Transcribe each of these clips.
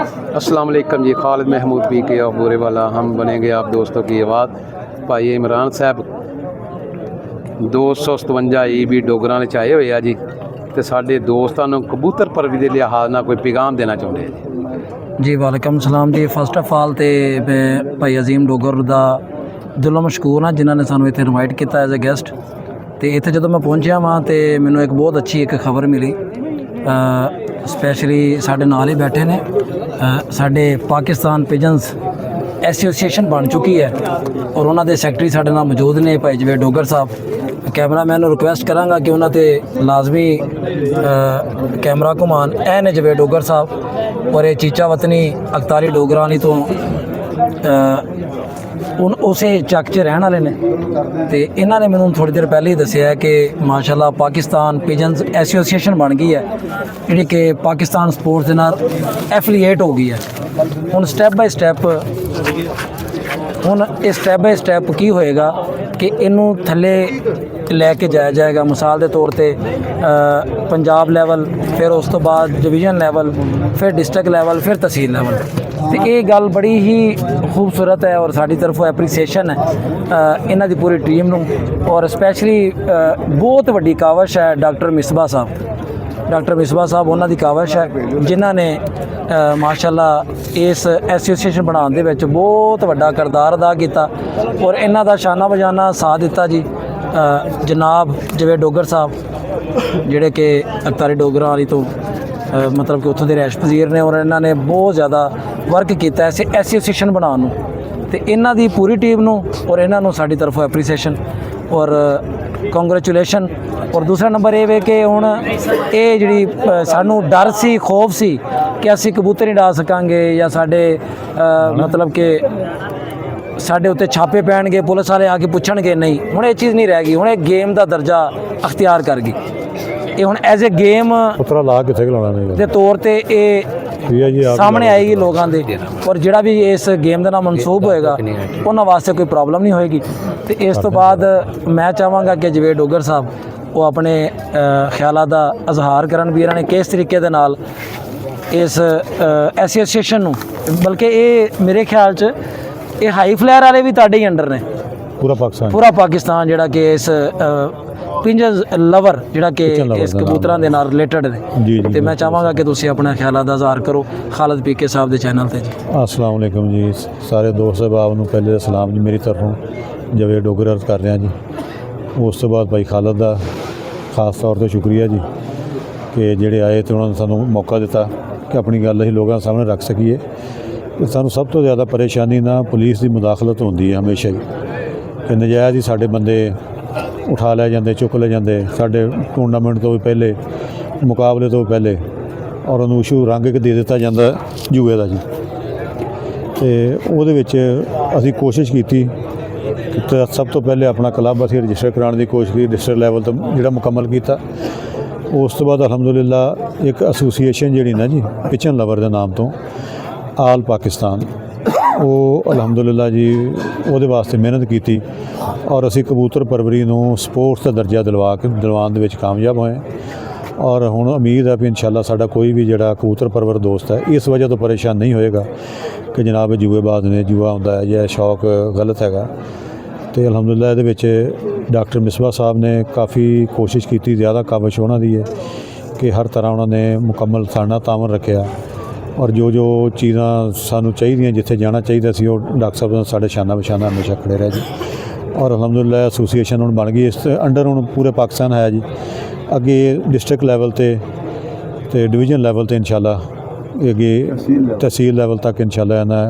अस्सलाम वालेकुम जी। खालिद महमूद पी के और बुरे वाला हम बनेंगे आप दोस्तों की आवाज़। भाई इमरान साहब 257 EB डोगरा ने चाहे हुए जी, तो साढ़े दोस्तों को कबूतर परवरी के लिहाज ना कोई पैगाम देना चाहते हैं जी। वालेकुम सलाम जी। फस्ट ऑफ ऑल तो मैं भाई अजीम डोगर का दिलों मशकूर हाँ जिन्होंने सानू इत्थे इनवाइट किया एज ए गेस्ट। तो इत्थे जो मैं पहुंचा वहाँ तो मैनू एक बहुत अच्छी एक खबर मिली, स्पैशली साढ़े नाल ही बैठे ने साढ़े पाकिस्तान पिजन्स एसोसीएशन बन चुकी है और उन्होंने सैकटरी साढ़े नाल मौजूद ने भाई जवेद डोगर साहब। कैमरामैन रिक्वेस्ट करांगा कि उन्होंने लाजमी कैमरा घुमान ऐ ने जवेद डोगर साहब और ये चीचा वतनी अखतारी डोगरानी तो उस चक च रहने वाले ने। तो इन्होंने मैनू थोड़ी देर पहले ही दसिया कि माशाल्लाह पाकिस्तान पिजन्स एसोसीएशन बन गई है जी कि पाकिस्तान स्पोर्ट्स के नाल एफिलिएट हो गई है। हुण स्टैप बाय स्टैप की होएगा कि इनू थले लैके जाया जाएगा। मिसाल के तौर पर पंजाब लैवल, फिर उस तो बाद डिवीजन लैवल, फिर डिस्ट्रिक्ट लैवल, फिर तहसील लैवल। तो ये गल बड़ी ही खूबसूरत है और साड़ी तरफों एप्रीसीएशन है इन्हां दी पूरी टीम नूं। और स्पैशली बहुत वड्डी कावश है डॉक्टर मिसबा साहब उन्हां दी कावश है जिन्हां ने माशाल्लाह इस एसोसीएशन बनाने दे विच बहुत वड्डा किरदार अदा किया और इन्हां दा शाना बजाना साथ दिता जी। जनाब जवेद डोगर साहब जिहड़े कि अखतारी डोगरा वाली तो मतलब कि उत्थों दे रैश वजीर ने और इन्होंने बहुत ज़्यादा वर्क किया ऐसे एसोसीएशन बनाने तो इन्हां दी पूरी टीम नूं और इन्हां नूं साडी तरफों एप्रीसीएशन और कंग्रेचुलेशन। और दूसरा नंबर ये वे कि हुण ये जिहड़ी सानू डर सी खौफ सी कि असीं कबूतर नहीं डा सकांगे या साडे मतलब कि साढ़े उत्ते छापे पैणगे, पुलिस वाले आके पुछणगे, नहीं हुण ये चीज़ नहीं रह गई। हुण एक गेम का दर्जा अख्तियार कर गई। ये हुण एज ए गेम के तौर पर ये सामने आएगी लोगों के और जिहड़ा भी इस गेम का नाम मनसूब होएगा उन्होंने वास्ते कोई प्रॉब्लम नहीं होएगी। तो इस तो बाद मैं चाहांगा कि जवेद डोगर साहब वो अपने ख्यालों का इजहार करन भी इन्होंने किस तरीके दे नाल इस एसोसीएशन नूं, बल्कि ये मेरे ख्याल च ये हाई फ्लायर वाले भी तुहाडे ही अंडर ने पूरा पाकिस्तान जिहड़ा कि इस पिंजस लवर जिहड़ा कि इस कबूतरां दे नाल रिलेटेड ने। तो मैं चाहांगा कि तुसीं अपने ख्यालों का इजहार करो खालिद पीके साहब के चैनल पर जी। अस्सलाम वालेकुम जी। सारे दोस्त साहब नूं पहले सलाम जी मेरी तरफों जवेद डोगर अर्ज कर रहा जी। उस तो बाद भाई खालिद का खास तौर पर शुक्रिया जी कि जेडे आए तो उन्होंने सानू मौका दिता कि अपनी गल असीं लोगों सामने रख सकीए। सानू सब तो ज़्यादा परेशानी ना पुलिस की मुदाखलत होंदी है हमेशा ही कि नजायज़ ही साडे बंदे उठा लै जाते, चुक ले जाते साडे टूर्नामेंट तो भी पहले, मुकाबले तो भी पहले, और उन्होंने इशू रंग एक दे दिता जाता जुए का जी। तो वो असी कोशिश की सब तो पहले अपना क्लब असी रजिस्टर कराने की कोशिश की डिस्ट्रिक्ट लैवल तो जोड़ा मुकम्मल किया। उस तो बाद अलहमदुलिल्लाह एक एसोसीएशन जी ना जी पिचन लवर के नाम तो आल पाकिस्तान वो अलहमदुलिल्लाह जी वो वास्ते मेहनत की और असी कबूतर परवरी नूं स्पोर्ट्स का दर्जा दिलवाने दे कामयाब होए। और हुण उम्मीद है भी इंशाअल्लाह साडा कोई भी जिहड़ा कबूतर परवर दोस्त है इस वजह तो परेशान नहीं होएगा कि जनाब जुएबाज ने जुआ हुंदा है या शौक गलत हैगा। तो अलहमदुलिल्लाह इहदे विच डॉक्टर मिसबा साहब ने काफ़ी कोशिश की, ज़्यादा काविश उन्हां दी है कि हर तरह उन्होंने मुकम्मल साडा तामन रखा और जो जो चीज़ां सानू चाहिए जिथे जाना चाहिए सी वो डॉक्टर साहब साढ़े शाना बशाना हमेशा खड़े रहे जी। और अलहमदुलिल्लाह एसोसीएशन हुण बन गई, इस अंडर हुण पूरे पाकिस्तान है जी। अगे डिस्ट्रिक्ट लैवल ते डिवीजन लैवल ते इंशाअल्लाह अगे तहसील लैवल तक इंशाअल्लाह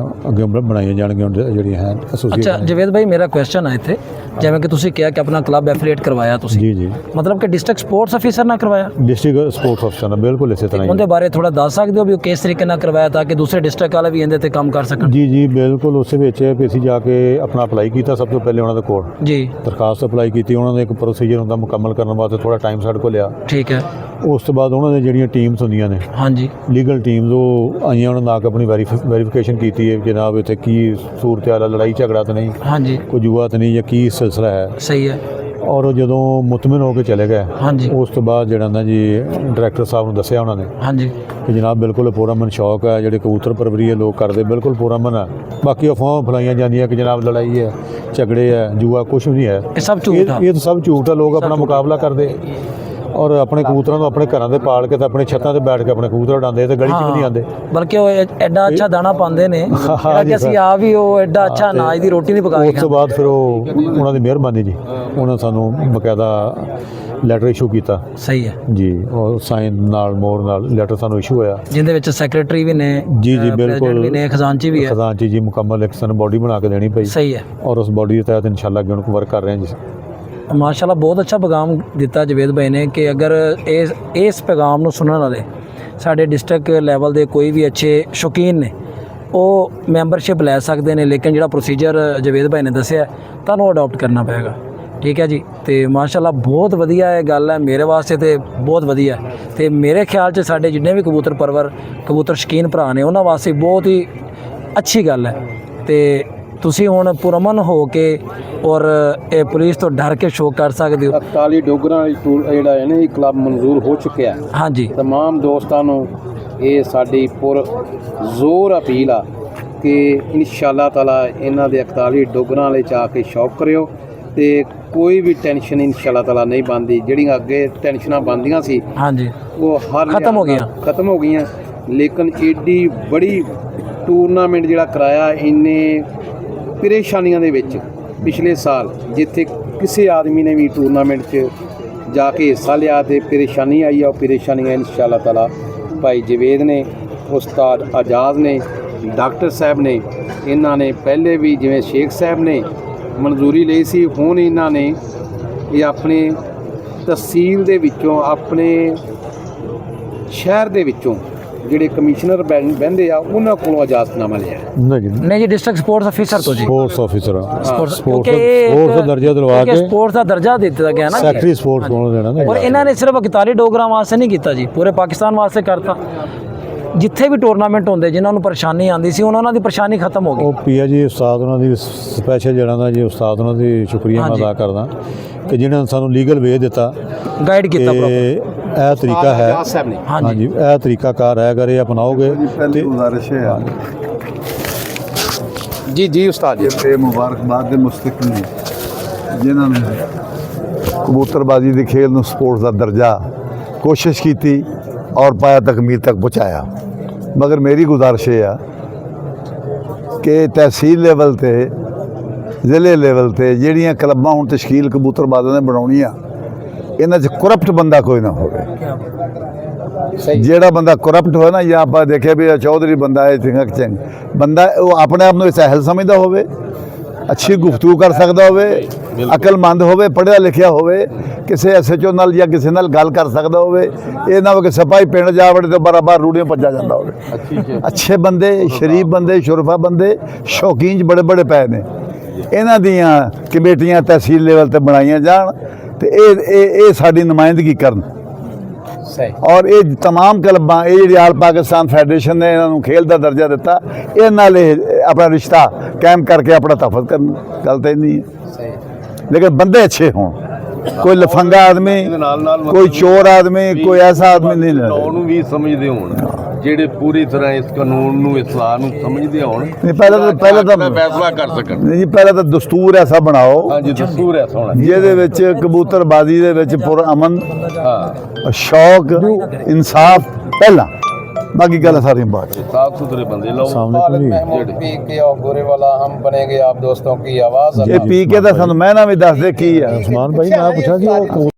अगे बनाई जाएंगे जिहड़ियां हैं एसोसीएशन। अच्छा जवेद भाई मेरा क्वेश्चन है इत्थे जिवें कि तुसीं कहा कि अपना क्लब एफिलिएट करवाया तुसीं जी मतलब कि डिस्ट्रिक्ट स्पोर्ट्स ऑफिसर ना करवाया? डिस्ट्रिक्ट स्पोर्ट्स ऑफिसर ने बिल्कुल इस तरह उनके बारे थोड़ा दस सकते हो भी किस तरीके नाल करवाया ताकि दूसरे डिस्ट्रिक्ट वाले भी इहदे ते काम कर सकन? जी बिल्कुल उस विच असीं जाके अपना अप्लाई किया सब तो पहले उन्होंने कोल जी दरखास्त अप्लाई की। उन्होंने एक प्रोसीजर होंदा मुकम्मल करने वास्ते थोड़ा टाइम साडे कोल लिया। ठीक है। उस तो बाद उन्होंने जिहड़ियां टीम्स होंदियां ने हाँ जी लीगल टीम्स वो आईयां उन्होंने आके अपनी वेरीफिकेशन की है जनाब इत्थे की सूरत हाल लड़ाई झगड़ा तो नहीं, हाँ जी कोई जुआ तो नहीं या की सिलसिला है। सही है। ਔਰ ਜਦੋਂ ਮੁਤਮਿਨ ਹੋ ਕੇ ਚਲੇ ਗਏ ਹਾਂਜੀ ਉਸ ਤੋਂ ਬਾਅਦ ਜਿਹੜਾ ਨਾ ਜੀ ਡਾਇਰੈਕਟਰ ਸਾਹਿਬ ਨੂੰ ਦੱਸਿਆ ਉਹਨਾਂ ਨੇ ਹਾਂਜੀ ਕਿ ਜਨਾਬ ਬਿਲਕੁਲ ਪੂਰਾ ਮਨ ਸ਼ੌਕ ਹੈ, ਜਿਹੜੇ ਕਬੂਤਰ ਪਰਵਰੀ ਇਹ ਲੋਕ ਕਰਦੇ ਬਿਲਕੁਲ ਪੂਰਾ ਮਨ ਹੈ। ਬਾਕੀ ਅਫਵਾਹਾਂ ਫੈਲਾਈਆਂ ਜਾਂਦੀਆਂ ਕਿ ਜਨਾਬ ਲੜਾਈ ਹੈ, ਝਗੜੇ ਹੈ, ਜੂਆ ਕੁਛ ਵੀ ਨਹੀਂ ਹੈ। ਇਹ ਸਭ ਝੂਠ ਆ। ਇਹ ਤਾਂ ਸਭ ਝੂਠ ਹੈ। ਲੋਕ ਆਪਣਾ ਮੁਕਾਬਲਾ ਕਰਦੇ ਔਰ ਆਪਣੇ ਕਬੂਤਰਾਂ ਨੂੰ ਆਪਣੇ ਘਰਾਂ ਦੇ ਪਾਲ ਕੇ ਤੇ ਆਪਣੇ ਛੱਤਾਂ ਤੇ ਬੈਠ ਕੇ ਆਪਣੇ ਕਬੂਤਰ ਉਡਾਉਂਦੇ ਤੇ ਗਲੀ 'ਚ ਵੀ ਨਹੀਂ ਆਉਂਦੇ। ਬਲਕਿ ਉਹ ਐਡਾ ਅੱਛਾ ਦਾਣਾ ਪਾਉਂਦੇ ਨੇ ਜਿਹੜਾ ਕਿ ਅਸੀਂ ਆਪ ਵੀ ਉਹ ਐਡਾ ਅੱਛਾ ਅਨਾਜ ਦੀ ਰੋਟੀ ਨਹੀਂ ਪਕਾ ਕੇ ਉਸ ਤੋਂ ਬਾਅਦ ਫਿਰ ਉਹ ਉਹਨਾਂ ਦੀ ਮਿਹਰਬਾਨੀ ਜੀ, ਉਹਨਾਂ ਸਾਨੂੰ ਬਕਾਇਦਾ ਲੈਟਰ ਇਸ਼ੂ ਕੀਤਾ ਸਹੀ ਹੈ ਜੀ, ਔਰ ਸਾਈਨ ਨਾਲ ਮੋਹਰ ਨਾਲ ਲੈਟਰ ਸਾਨੂੰ ਇਸ਼ੂ ਹੋਇਆ ਜਿਹਦੇ ਵਿੱਚ ਸੈਕਟਰੀ ਵੀ ਨੇ ਜੀ president ਬਿਲਕੁਲ ਵੀ ਨੇ, ਖਜ਼ਾਨਚੀ ਵੀ ਹੈ। ਖਜ਼ਾਨਚੀ ਜੀ ਮੁਕੰਮਲ ਇੱਕ ਸਾਨੂੰ ਬੋਡੀ ਬਣਾ ਕੇ ਦੇਣੀ ਪਈ ਸਹੀ ਹੈ ਔਰ ਉਸ ਬੋਡੀ ਦੇ ਤਹਿਤ ਇਨਸ਼ਾਅੱਲਾ ਅੱਗੇ ਹੁਣ ਵਰਕ ਕਰ ਰਹੇ ਹਾਂ ਜੀ। ਮਾਸ਼ਾਅੱਲਾ ਬਹੁਤ ਅੱਛਾ ਪੈਗਾਮ ਦਿੱਤਾ ਜਵੇਦ ਭਾਈ ਨੇ ਕਿ ਅਗਰ ਇਸ ਪੈਗਾਮ ਨੂੰ ਸੁਣਨ ਵਾਲੇ ਸਾਡੇ ਡਿਸਟ੍ਰਿਕਟ ਲੈਵਲ ਦੇ ਕੋਈ ਵੀ ਅੱਛੇ ਸ਼ੌਕੀਨ ਨੇ ਉਹ ਮੈਂਬਰਸ਼ਿਪ ਲੈ ਸਕਦੇ ਨੇ, ਲੇਕਿਨ ਜਿਹੜਾ ਪ੍ਰੋਸੀਜਰ ਜਵੇਦ ਭਾਈ ਨੇ ਦੱਸਿਆ ਤੁਹਾਨੂੰ ਅਡਾਪਟ ਕਰਨਾ ਪਏਗਾ। ਠੀਕ ਹੈ ਜੀ, ਤੇ ਮਾਸ਼ਾਅੱਲਾ ਬਹੁਤ ਵਧੀਆ ਇਹ ਗੱਲ ਹੈ, ਮੇਰੇ ਵਾਸਤੇ ਤੇ ਬਹੁਤ ਵਧੀਆ ਤੇ ਮੇਰੇ ਖਿਆਲ 'ਚ ਸਾਡੇ ਜਿੰਨੇ ਵੀ ਕਬੂਤਰ ਪਰਵਰ ਕਬੂਤਰ ਸ਼ੌਕੀਨ ਭਰਾ ਨੇ ਉਹਨਾਂ ਵਾਸਤੇ ਬਹੁਤ ਹੀ ਅੱਛੀ ਗੱਲ ਹੈ। ਤੇ ਤੁਸੀਂ ਹੁਣ ਪੁਰਮਨ ਹੋ ਕੇ ਔਰ ਇਹ ਪੁਲਿਸ ਤੋਂ ਡਰ ਕੇ ਸ਼ੋਅ ਕਰ ਸਕਦੇ ਹੋ। 41 ਡੋਗਰਾਂ ਜਿਹੜਾ ਹੈ ਨਾ ਇਹ ਕਲੱਬ ਮਨਜ਼ੂਰ ਹੋ ਚੁੱਕਿਆ ਹੈ। ਹਾਂਜੀ तमाम ਦੋਸਤਾਂ ਨੂੰ ਇਹ ਸਾਡੀ ਪੁਰ ਜ਼ੋਰ ਅਪੀਲ ਆ ਕਿ ਇਨਸ਼ਾਅੱਲਾ ਤਾਲਾ ਇਹਨਾਂ ਦੇ 41 ਡੋਗਰਾਂ ਵਾਲੇ 'ਚ ਆ ਕੇ ਸ਼ੌਕ ਕਰਿਓ ਤੇ ਕੋਈ ਵੀ ਟੈਨਸ਼ਨ ਇਨਸ਼ਾਅੱਲਾ ਤਾਲਾ ਨਹੀਂ ਬਣਦੀ। ਜਿਹੜੀਆਂ ਅੱਗੇ ਟੈਨਸ਼ਨਾਂ ਬਣਦੀਆਂ ਸੀ ਹਾਂਜੀ ਉਹ ਹਰ ਖਤਮ ਹੋ ਗਈਆਂ ਲੇਕਿਨ ਏਡੀ ਬੜੀ ਟੂਰਨਾਮੈਂਟ ਜਿਹੜਾ ਕਰਾਇਆ ਇੰਨੇ ਪਰੇਸ਼ਾਨੀਆਂ ਦੇ ਵਿੱਚ ਪਿਛਲੇ ਸਾਲ ਜਿੱਥੇ ਕਿਸੇ ਆਦਮੀ ਨੇ ਵੀ ਟੂਰਨਾਮੈਂਟ 'ਚ ਜਾ ਕੇ ਹਿੱਸਾ ਲਿਆ ਤੇ ਪਰੇਸ਼ਾਨੀ ਆਈ ਆ, ਉਹ ਪਰੇਸ਼ਾਨੀਆਂ ਇਨਸ਼ਾਅੱਲਾ ਤਾਲਾ ਭਾਈ ਜਵੇਦ ਨੇ, ਉਸਤਾਦ ਆਜ਼ਾਦ ਨੇ, ਡਾਕਟਰ ਸਾਹਿਬ ਨੇ, ਇਹਨਾਂ ਨੇ ਪਹਿਲੇ ਵੀ ਜਿਵੇਂ ਸ਼ੇਖ ਸਾਹਿਬ ਨੇ ਮਨਜ਼ੂਰੀ ਲਈ ਸੀ, ਹੁਣ ਇਹਨਾਂ ਨੇ ਇਹ ਆਪਣੇ ਤਹਿਸੀਲ ਦੇ ਵਿੱਚੋਂ ਆਪਣੇ ਸ਼ਹਿਰ ਦੇ ਵਿੱਚੋਂ ਜਿਹੜੇ ਕਮਿਸ਼ਨਰ ਬਹਿੰਦੇ ਆ ਉਹਨਾਂ ਕੋਲੋਂ ਇਜਾਜ਼ਤਨਾਮਾ ਲਿਆ। ਨਹੀਂ ਜੀ ਡਿਸਟ੍ਰਿਕਟ ਸਪੋਰਟਸ ਅਫੀਸਰ ਤੋਂ ਜੀ ਸਪੋਰਟਸ ਆਫੀਸਰ ਕਿਉਂਕਿ ਸਪੋਰਟਸ ਦਰਜਾ ਦਿਲਵਾ ਕੇ ਸਪੋਰਟਸ ਦਾ ਦਰਜਾ ਦਿੱਤਾ ਗਿਆ ਨਾ ਸੈਕਟਰੀ ਸਪੋਰਟਸ ਕੋਲੋਂ ਦੇਣਾ ਨਾ। ਔਰ ਇਹਨਾਂ ਨੇ ਸਿਰਫ 41 ਡੋਗਰਾਂ ਵਾਸਤੇ ਨਹੀਂ ਕੀਤਾ ਜੀ, ਪੂਰੇ ਪਾਕਿਸਤਾਨ ਵਾਸਤੇ ਕਰਤਾ। ਜਿੱਥੇ ਵੀ ਟੂਰਨਾਮੈਂਟ ਹੁੰਦੇ ਜਿਨ੍ਹਾਂ ਨੂੰ ਪਰੇਸ਼ਾਨੀ ਆਉਂਦੀ ਸੀ ਉਹਨਾਂ ਦੀ ਪਰੇਸ਼ਾਨੀ ਖਤਮ ਹੋ ਗਈ। ਉਹ ਪੀਆ ਜੀ ਉਸਤਾਦ ਉਹਨਾਂ ਦੀ ਸਪੈਸ਼ਲ ਜਿਹੜਾ ਨਾ ਜੀ ਉਸਤਾਦ ਉਹਨਾਂ ਦੀ ਸ਼ੁਕਰੀਆ ਮੈਂ ਅਦਾ ਕਰਦਾ ਕਿ ਜਿਨ੍ਹਾਂ ਨੇ ਸਾਨੂੰ ਲੀਗਲ ਵੇ ਦਿੱਤਾ, ਗਾਈਡ ਕੀਤਾ ਇਹ ਤਰੀਕਾ ਹੈ। ਹਾਂਜੀ ਇਹ ਤਰੀਕਾ ਕਾਰ ਹੈ, ਅਗਰ ਇਹ ਅਪਣਾਓਗੇ ਤੇ ਗੁਜ਼ਾਰਿਸ਼ ਹੈ ਜੀ ਉਸਤਾਦ ਜੀ ਤੇ ਮੁਬਾਰਕਬਾਦ ਦੇ ਮੁਸਤਕ ਨੇ ਜਿਨ੍ਹਾਂ ਨੇ ਕਬੂਤਰਬਾਜ਼ੀ ਦੇ ਖੇਲ ਨੂੰ ਸਪੋਰਟਸ ਦਾ ਦਰਜਾ ਕੋਸ਼ਿਸ਼ ਕੀਤੀ ਔਰ ਪਾਇਆ ਤਕਮੀਲ ਤੱਕ ਪਹੁੰਚਾਇਆ। ਮਗਰ ਮੇਰੀ ਗੁਜ਼ਾਰਿਸ਼ ਹੈ ਕਿ ਤਹਿਸੀਲ ਲੈਵਲ ਤੇ ਜ਼ਿਲ੍ਹੇ ਲੈਵਲ ਤੇ ਜਿਹੜੀਆਂ ਕਲੱਬਾਂ ਹੁਣ ਤਸ਼ਕੀਲ ਕਬੂਤਰਬਾਜ਼ਾਂ ਨੇ ਬਣਾਉਣੀਆਂ ਇਹਨਾਂ 'ਚ ਕਰਪਟ ਬੰਦਾ ਕੋਈ ਨਾ ਹੋਵੇ। ਜਿਹੜਾ ਬੰਦਾ ਕਰਪਟ ਹੋਇਆ ਨਾ, ਜਾਂ ਆਪਾਂ ਦੇਖਿਆ ਵੀ ਚੌਧਰੀ ਬੰਦਾ ਹੈ ਚੰਗ ਬੰਦਾ, ਉਹ ਆਪਣੇ ਆਪ ਨੂੰ ਸਹਿਲ ਸਮਝਦਾ ਹੋਵੇ, ਅੱਛੀ ਗੁਫ਼ਤਗੂ ਕਰ ਸਕਦਾ ਹੋਵੇ, ਅਕਲਮੰਦ ਹੋਵੇ, ਪੜ੍ਹਿਆ ਲਿਖਿਆ ਹੋਵੇ, ਕਿਸੇ ਐਸਐਚਓ ਨਾਲ ਜਾਂ ਕਿਸੇ ਨਾਲ ਗੱਲ ਕਰ ਸਕਦਾ ਹੋਵੇ। ਇਹ ਨਾ ਹੋਵੇ ਕਿ ਸਿਪਾਹੀ ਪਿੰਡ ਜਾ ਵੜੇ ਤੇ ਬਰਾਬਰ ਰੂੜੀਆਂ ਭੱਜਾ ਜਾਂਦਾ ਹੋਵੇ। ਅੱਛੇ ਬੰਦੇ, ਸ਼ਰੀਫ ਬੰਦੇ, ਸ਼ੁਰਫਾ ਬੰਦੇ, ਸ਼ੌਕੀਨ ਬੜੇ ਬੜੇ ਪਏ ਨੇ। ਇਹਨਾਂ ਦੀਆਂ ਕਮੇਟੀਆਂ ਤਹਿਸੀਲ ਲੈਵਲ ਤੇ ਬਣਾਈਆਂ ਜਾਣ ਤੇ ਇਹ ਸਾਡੀ ਨੁਮਾਇੰਦਗੀ ਕਰਨ। ਔਰ ਇਹ तमाम ਕਲੱਬਾਂ, ਇਹ ਜਿਹੜੀ ਆਲ ਪਾਕਿਸਤਾਨ ਫੈਡਰੇਸ਼ਨ ਨੇ ਇਹਨਾਂ ਨੂੰ ਖੇਲ ਦਾ ਦਰਜਾ ਦਿੱਤਾ, ਇਹ ਨਾਲ ਇਹ ਆਪਣਾ ਰਿਸ਼ਤਾ ਕਾਇਮ ਕਰਕੇ ਆਪਣਾ ਤਹਫੁਜ਼ ਕਰਨ। ਗੱਲ ਤਾਂ ਨਹੀਂ ਹੈ, ਲੇਕਿਨ ਬੰਦੇ ਅੱਛੇ ਹੋਣ। ਕੋਈ ਲਫੰਗਾ ਆਦਮੀ, ਕੋਈ ਚੋਰ ਆਦਮੀ, ਕੋਈ ਐਸਾ ਆਦਮੀ ਨਹੀਂ ਲੈਣਾ। ਉਹਨੂੰ ਵੀ ਸਮਝਦੇ ਹੋਣ, ਜਿਹੜੇ ਪੂਰੀ ਤਰ੍ਹਾਂ ਇਸ ਕਾਨੂੰਨ ਨੂੰ, ਇਸਲਾਹ ਨੂੰ ਸਮਝਦੇ ਹੋਣ। ਨਹੀਂ ਪਹਿਲਾਂ ਤਾਂ ਫੈਸਲਾ ਕਰ ਸਕਣ। ਨਹੀਂ ਜੀ, ਪਹਿਲਾਂ ਤਾਂ ਦਸਤੂਰ ਐਸਾ ਬਣਾਓ ਹਾਂਜੀ ਦਸਤੂਰ ਹੈ ਸੋਹਣਾ, ਜਿਹਦੇ ਵਿੱਚ ਕਬੂਤਰਬਾਜ਼ੀ ਦੇ ਵਿੱਚ ਪੁਰਅਮਨ, ਸ਼ੌਕ, ਇਨਸਾਫ ਪਹਿਲਾਂ, ਬਾਕੀ ਗੱਲ ਸਾਰੀਆਂ ਬਾਅਦ। ਸਾਫ ਸੁਥਰੇ ਬੰਦੇ ਲਓ। ਗੋਰੇ ਵਾਲਾ ਹਮ ਬਣेंगे आप दोस्तों की आवाज़। ਇਹ ਪੀ ਕੇ ਤਾਂ ਸਾਨੂੰ ਮਹਿਨਾ ਵੀ ਦੱਸ ਦੇ ਕੀ ਹੈ। ਉਸਮਾਨ ਭਾਈ ਮੈਂ ਪੁੱਛਿਆ ਕਿ ਉਹ